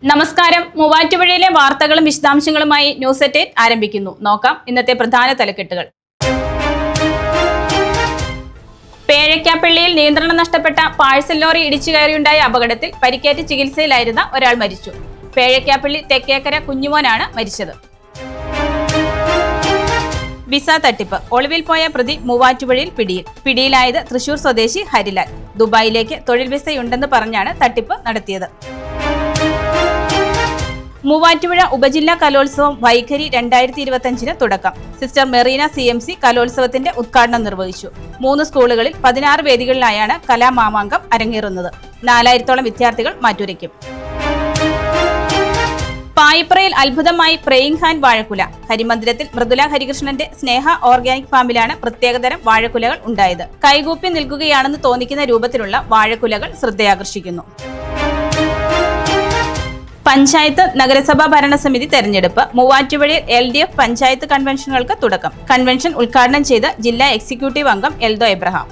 നമസ്കാരം. മൂവാറ്റുപുഴയിലെ വാർത്തകളും വിശദാംശങ്ങളുമായി ന്യൂസ് അറ്റ് 8 ആരംഭിക്കുന്നു. നോക്കാം ഇന്നത്തെ പ്രധാന തലക്കെട്ടുകൾ. പേഴയ്ക്കാപ്പള്ളിയിൽ നിയന്ത്രണം നഷ്ടപ്പെട്ട പാഴ്സൽ ലോറി ഇടിച്ചു കയറിയുണ്ടായ അപകടത്തിൽ പരിക്കേറ്റ് ചികിത്സയിലായിരുന്ന ഒരാൾ മരിച്ചു. പേഴയ്ക്കാപ്പള്ളി തെക്കേക്കര കുഞ്ഞുമോനാണ് മരിച്ചത്. വിസ തട്ടിപ്പ് ഒളിവിൽ പോയ പ്രതി മൂവാറ്റുപുഴയിൽ പിടിയിലായത് തൃശൂർ സ്വദേശി ഹരിലാൽ. ദുബായിലേക്ക് തൊഴിൽ വിസയുണ്ടെന്ന് പറഞ്ഞാണ് തട്ടിപ്പ് നടത്തിയത്. മൂവാറ്റുപുഴ ഉപജില്ലാ കലോത്സവം വൈഖരി 2025 തുടക്കം. സിസ്റ്റർ മെറീന CMC കലോത്സവത്തിന്റെ ഉദ്ഘാടനം നിർവഹിച്ചു. 3 സ്കൂളുകളിൽ 16 വേദികളിലായാണ് കലാമാമാങ്കം അരങ്ങേറുന്നത്. 4000-ഓളം വിദ്യാർത്ഥികൾ മാറ്റുരയ്ക്കും. പായിപ്രയിൽ അത്ഭുതമായി പ്രേയിങ് ഹാൻഡ് വാഴക്കുല. ഹരിമന്ദിരത്തിൽ മൃദുല ഹരികൃഷ്ണന്റെ സ്നേഹ ഓർഗാനിക് ഫാമിലാണ് പ്രത്യേകതരം വാഴക്കുലകൾ ഉണ്ടായത്. കൈകൂപ്പി നിൽക്കുകയാണെന്ന് തോന്നിക്കുന്ന രൂപത്തിലുള്ള വാഴക്കുലകൾ ശ്രദ്ധയാകർഷിക്കുന്നു. പഞ്ചായത്ത് നഗരസഭാ ഭരണസമിതി തെരഞ്ഞെടുപ്പ്. മൂവാറ്റുപുഴയിൽ LDF പഞ്ചായത്ത് കൺവെൻഷനുകൾക്ക് തുടക്കം. കൺവെൻഷൻ ഉദ്ഘാടനം ചെയ്ത ജില്ലാ എക്സിക്യൂട്ടീവ് അംഗം എൽദോ എബ്രഹാം.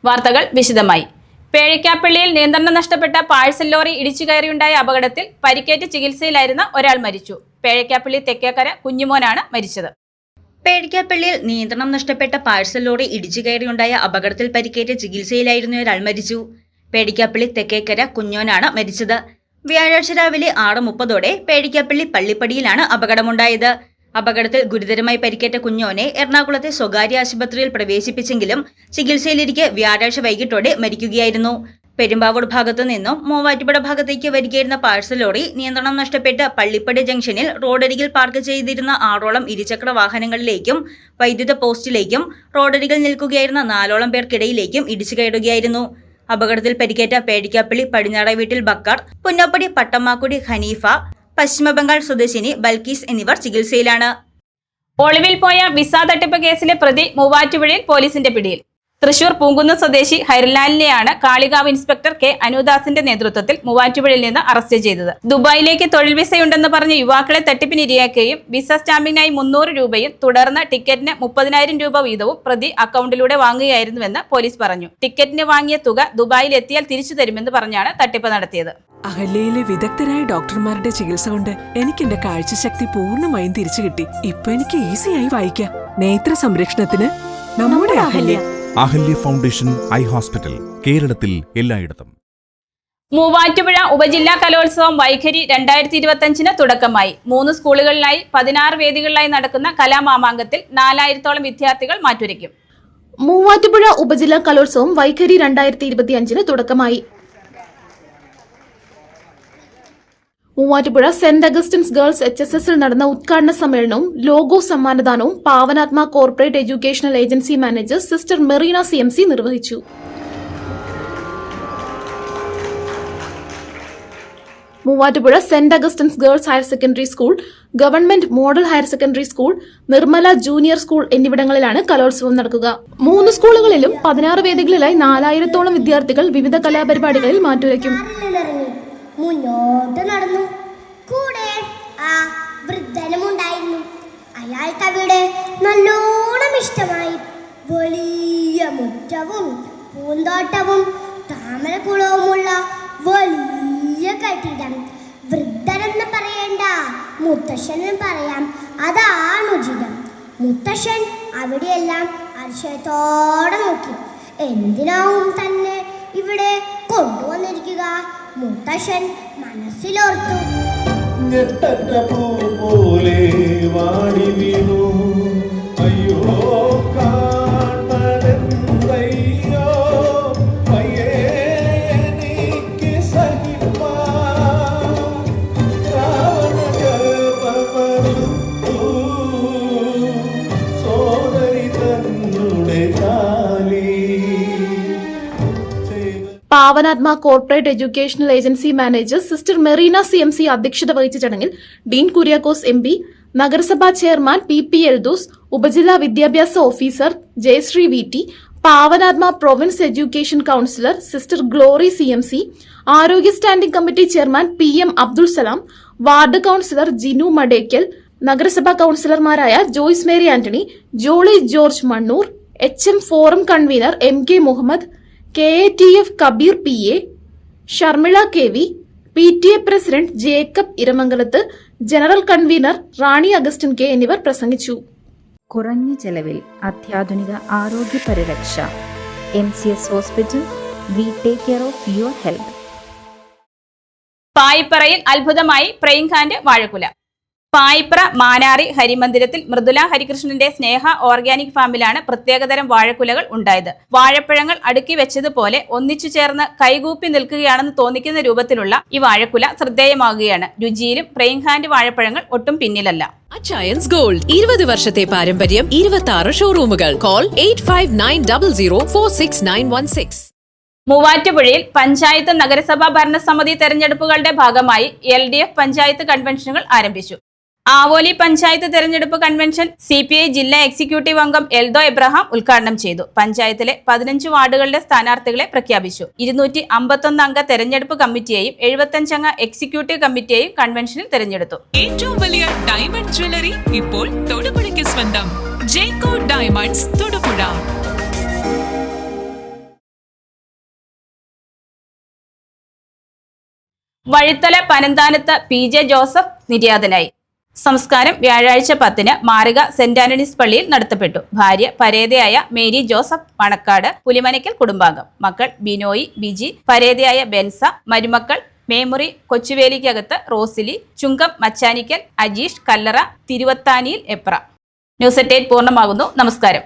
വാർത്തകൾ വിശദമായി. പേഴയ്ക്കാപ്പള്ളിയിൽ നിയന്ത്രണം നഷ്ടപ്പെട്ട പാഴ്സൽ ലോറി ഇടിച്ചു കയറിയുണ്ടായ അപകടത്തിൽ പരിക്കേറ്റ് ചികിത്സയിലായിരുന്ന ഒരാൾ മരിച്ചു. പേഴയ്ക്കാപ്പള്ളി തെക്കേക്കര കുഞ്ഞുമോനാണ് മരിച്ചത്. പേഴയ്ക്കാപ്പള്ളിയിൽ നിയന്ത്രണം നഷ്ടപ്പെട്ട പാഴ്സൽ ലോറി ഇടിച്ചു കയറിയുണ്ടായ അപകടത്തിൽ പരിക്കേറ്റ് ചികിത്സയിലായിരുന്ന ഒരാൾ മരിച്ചു. പേഴയ്ക്കാപ്പള്ളി തെക്കേക്കര കുഞ്ഞോനാണ് മരിച്ചത്. വ്യാഴാഴ്ച രാവിലെ 6:30 പേഴയ്ക്കാപ്പള്ളി പള്ളിപ്പടിയിലാണ് അപകടമുണ്ടായത്. അപകടത്തിൽ ഗുരുതരമായി പരിക്കേറ്റ കുഞ്ഞോനെ എറണാകുളത്തെ സ്വകാര്യ ആശുപത്രിയിൽ പ്രവേശിപ്പിച്ചെങ്കിലും ചികിത്സയിലിരിക്കെ വ്യാഴാഴ്ച വൈകിട്ടോടെ മരിക്കുകയായിരുന്നു. പെരുമ്പാവൂർ ഭാഗത്തു നിന്നും മൂവാറ്റുപുഴ ഭാഗത്തേക്ക് വരികയായിരുന്ന പാഴ്സൽ ലോറി നിയന്ത്രണം നഷ്ടപ്പെട്ട് പള്ളിപ്പടി ജംഗ്ഷനിൽ റോഡരികിൽ പാർക്ക് ചെയ്തിരുന്ന 6ഓളം ഇരുചക്ര വാഹനങ്ങളിലേക്കും വൈദ്യുത പോസ്റ്റിലേക്കും റോഡരികിൽ നിൽക്കുകയായിരുന്ന 4ഓളം പേർക്കിടയിലേക്കും ഇടിച്ചു കയറുകയായിരുന്നു. അപകടത്തിൽ പരിക്കേറ്റ പേഴയ്ക്കാപ്പള്ളി പടിഞ്ഞാറ വീട്ടിൽ ബക്കർ, പുന്നപ്പടി പട്ടമ്മാക്കുടി ഹനീഫ, പശ്ചിമബംഗാൾ സ്വദേശിനി ബൽക്കീസ് എന്നിവർ ചികിത്സയിലാണ്. ഒളിവിൽ പോയ വിസ തട്ടിപ്പ് കേസിലെ പ്രതി മൂവാറ്റുപുഴയിൽ പോലീസിന്റെ പിടിയിൽ. തൃശൂർ പൂങ്കുന്ന് സ്വദേശി ഹരിലാലിനെയാണ് കാളികാവ് ഇൻസ്പെക്ടർ K അനുദാസിന്റെ നേതൃത്വത്തിൽ മൂവാറ്റുപുഴയിൽ നിന്ന് അറസ്റ്റ് ചെയ്തത്. ദുബായിലേക്ക് തൊഴിൽ വിസയുണ്ടെന്ന് പറഞ്ഞ് യുവാക്കളെ തട്ടിപ്പിനിരയാക്കുകയും വിസ സ്റ്റാമ്പിനായി 300 രൂപയും തുടർന്ന് ടിക്കറ്റിന് 30,000 രൂപ വീതവും പ്രതി അക്കൗണ്ടിലൂടെ വാങ്ങുകയായിരുന്നുവെന്ന് പോലീസ് പറഞ്ഞു. ടിക്കറ്റിന് വാങ്ങിയ തുക ദുബായിൽ എത്തിയാൽ തിരിച്ചു തരുമെന്ന് പറഞ്ഞാണ് തട്ടിപ്പ് നടത്തിയത്. അഹല്യയിലെ വിദഗ്ധരായ ഡോക്ടർമാരുടെ ചികിത്സ കൊണ്ട് എനിക്ക് എന്റെ കാഴ്ചശക്തി പൂർണ്ണമായും തിരിച്ചു കിട്ടി. ഇപ്പൊ എനിക്ക് ഈസിയായി വായിക്കാം. നേത്ര സംരക്ഷണത്തിന് നമ്മുടെ Ahalya. Ahalya foundation eye hospital, കേരളത്തിൽ എല്ലായിടത്തും. മൂവാറ്റുപുഴ ഉപജില്ലാ കലോത്സവം വൈഖരി 2025 തുടക്കമായി. 3 സ്കൂളുകളിലായി 16 വേദികളിലായി നടക്കുന്ന കലാമാമാങ്കത്തിൽ 4000-ഓളം വിദ്യാർത്ഥികൾ മാറ്റുരയ്ക്കും. മൂവാറ്റുപുഴ ഉപജില്ലാ കലോത്സവം വൈഖരി 2025 തുടക്കമായി. മൂവാറ്റുപുഴ സെന്റ് അഗസ്റ്റിൻസ് ഗേൾസ് HSSൽ നടന്ന ഉദ്ഘാടന സമ്മേളനവും ലോഗോ സമ്മാനദാനവും Pavanatma corporate educational agency manager sister Merina CMC നിർവഹിച്ചു. Muvattupuzha Saint Augustine's girls higher secondary school, government model higher secondary school, Nirmala junior school എന്നിവിടങ്ങളിലാണ് കലോത്സവം നടക്കുക. 3 സ്കൂളുകളിലും 16 വേദികളിലായി 4000-ഓളം വിദ്യാർത്ഥികൾ വിവിധ കലാപരിപാടികളിൽ മാറ്റുരയ്ക്കും. മുന്നോട്ട് നടന്നു. കൂടെ ആ വൃദ്ധനുമുണ്ടായിരുന്നു. അയാൾക്ക് അവിടെ നല്ലോണം ഇഷ്ടമായി. വലിയ മുറ്റവും പൂന്തോട്ടവും താമരക്കുളവുമുള്ള വലിയ കെട്ടിടം. വൃദ്ധനെന്ന് പറയേണ്ട, മുത്തശ്ശനും പറയാം, അതാണ് ഉചിതം. മുത്തശ്ശൻ അവിടെയെല്ലാം അതിശയത്തോടെ നോക്കി. എന്തിനാവും തന്നെ ഇവിടെ കൊണ്ടുവന്നിരിക്കുക? മുത്തശ്ശൻ മനസ്സിലോർത്തു. Pavanatma corporate educational agency manager sister Merina CMC അധ്യക്ഷത വഹിച്ച ചടങ്ങിൽ ഡീൻ കുര്യാക്കോസ് MP, നഗരസഭാ ചെയർമാൻ PP എൽദോസ്, ഉപജില്ലാ വിദ്യാഭ്യാസ officer Jayasree VT, Pavanatma province education councillor sister Glory CMC, ആരോഗ്യ standing committee chairman PM Abdul Salam, ward councillor Jinu Madekkal, നഗരസഭാ കൌൺസിലർമാരായ Joyce Mary Antony, Jolly George Mannur, HM forum convener MK Muhammad, KATF Kabeer PA, Sharmila KV, PTA president Jacob Iramangalath, general convener റാണി Augustine K എന്നിവർ പ്രസംഗിച്ചു. കുറഞ്ഞ ചെലവിൽ അത്യാധുനിക ആരോഗ്യ പരിരക്ഷ. MCS hospital. We take care of your health. പായിപ്പറയിൽ അത്ഭുതമായി പ്രയിംഖാന്റെ വാഴക്കുല. പായിപ്ര മാനാറി ഹരിമന്ദിരത്തിൽ മൃദുല ഹരികൃഷ്ണന്റെ സ്നേഹ ഓർഗാനിക് ഫാമിലാണ് പ്രത്യേകതരം വാഴക്കുലകൾ ഉണ്ടായത്. വാഴപ്പഴങ്ങൾ അടുക്കി വെച്ചതുപോലെ ഒന്നിച്ചു ചേർന്ന് കൈകൂപ്പി നിൽക്കുകയാണെന്ന് തോന്നിക്കുന്ന രൂപത്തിലുള്ള ഈ വാഴക്കുല ശ്രദ്ധേയമാകുകയാണ്. രുചിയിലും പ്രയിംഖാന്റെ വാഴപ്പഴങ്ങൾ ഒട്ടും പിന്നിലല്ല. അച്ചയൻസ് ഗോൾഡ് 20 വർഷത്തെ പാരമ്പര്യം, 26 ഷോറൂമുകൾ. കോൾ 8590046916. മൂവാറ്റുപുഴയിൽ പഞ്ചായത്ത് നഗരസഭാ ഭരണസമിതി തെരഞ്ഞെടുപ്പുകളുടെ ഭാഗമായി LDF പഞ്ചായത്ത് കൺവെൻഷനുകൾ ആരംഭിച്ചു. ആവോലി പഞ്ചായത്ത് തെരഞ്ഞെടുപ്പ് കൺവെൻഷൻ CPI ജില്ലാ എക്സിക്യൂട്ടീവ് അംഗം എൽദോ എബ്രഹാം ഉദ്ഘാടനം ചെയ്തു. പഞ്ചായത്തിലെ 15 വാർഡുകളുടെ സ്ഥാനാർത്ഥികളെ പ്രഖ്യാപിച്ചു. 251 അംഗ തെരഞ്ഞെടുപ്പ് കമ്മിറ്റിയെയും 75 അംഗ എക്സിക്യൂട്ടീവ് കമ്മിറ്റിയെയും കൺവെൻഷനിൽ തെരഞ്ഞെടുത്തു. ഏറ്റവും വലിയ ഡയമണ്ട് ജ്വല്ലറി ഇപ്പോൾ തൊടുപുഴയ്ക്ക് സ്വന്തം. ജേക്കോ diamonds Thodupuzha. Vazhithala Panamthanath PJ Joseph നിര്യാതനായി. സംസ്കാരം വ്യാഴാഴ്ച 10-ന് മാറിക സെന്റ് ആന്റണീസ് പള്ളിയിൽ നടത്തപ്പെട്ടു. ഭാര്യ പരേതയായ മേരി ജോസഫ്, മണക്കാട് പുലിമനയ്ക്കൽ കുടുംബാംഗം. മക്കൾ ബിനോയി, ബിജി, പരേതയായ ബെൻസ, മരുമക്കൾ മേമുറി കൊച്ചുവേലിക്കകത്ത് റോസിലി, ചുങ്കം മച്ചാനിക്കൽ, അജീഷ്, കല്ലറ, തിരുവത്താനിയിൽ എപ്ര. ന്യൂസ് 8 പൂർണ്ണമാകുന്നു. നമസ്കാരം.